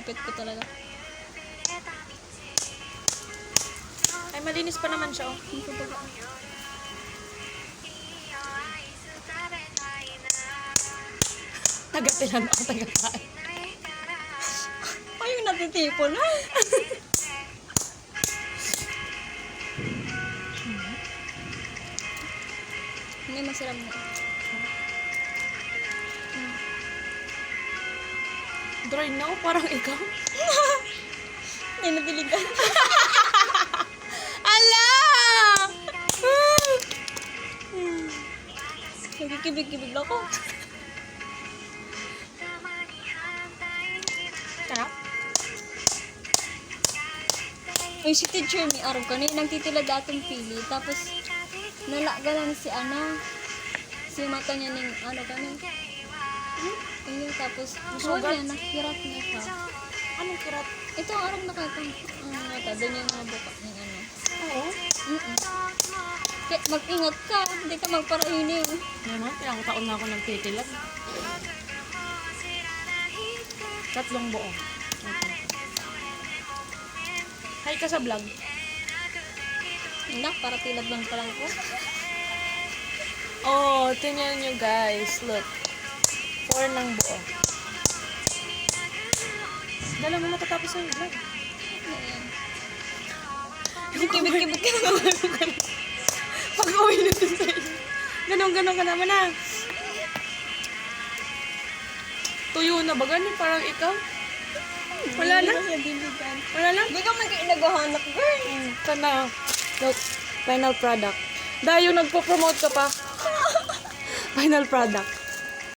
Gupit ko talaga. Ay, malinis pa naman siya, oh. Taga-tilan ako, taga-taan. Ay, yung natitipon na. Hindi, masarap na. Dry na, oh, parang ikaw. Hindi, nadiligan. Ala! Nagkikibig-kibig lang ako. Sarap? Ay, si teacher may araw ka na nagtitila datong pili. Tapos, nalagalan si si mata niya ng kanin. Ayun, tapos, Sugat? niya, nakirat niya siya. Anong kirat? Ito ang araw nakatang, mata, doon yung mga buka ng Oo. Kaya mag-ingat ka, hindi ka magparaining. Naman, ilang taon na ako nagtitilag. 3 buo. Hi ka sa vlog. Nak, para tilad lang pa lang ko. Oh, tingnan nyo guys. Look. 4 ng buo. Dala mo matatapos yung vlog. Kibig-kibig ka na. Pag-uwi natin sa inyo. Ganon-ganon ka naman ah. Tuyo na ba? Ganun parang ikaw? Wala na? Wala lang? Hindi ka man kayo naghahanap, girl. Sana. Look, final product. Dahil yung nagpo-promote ka pa. Final product.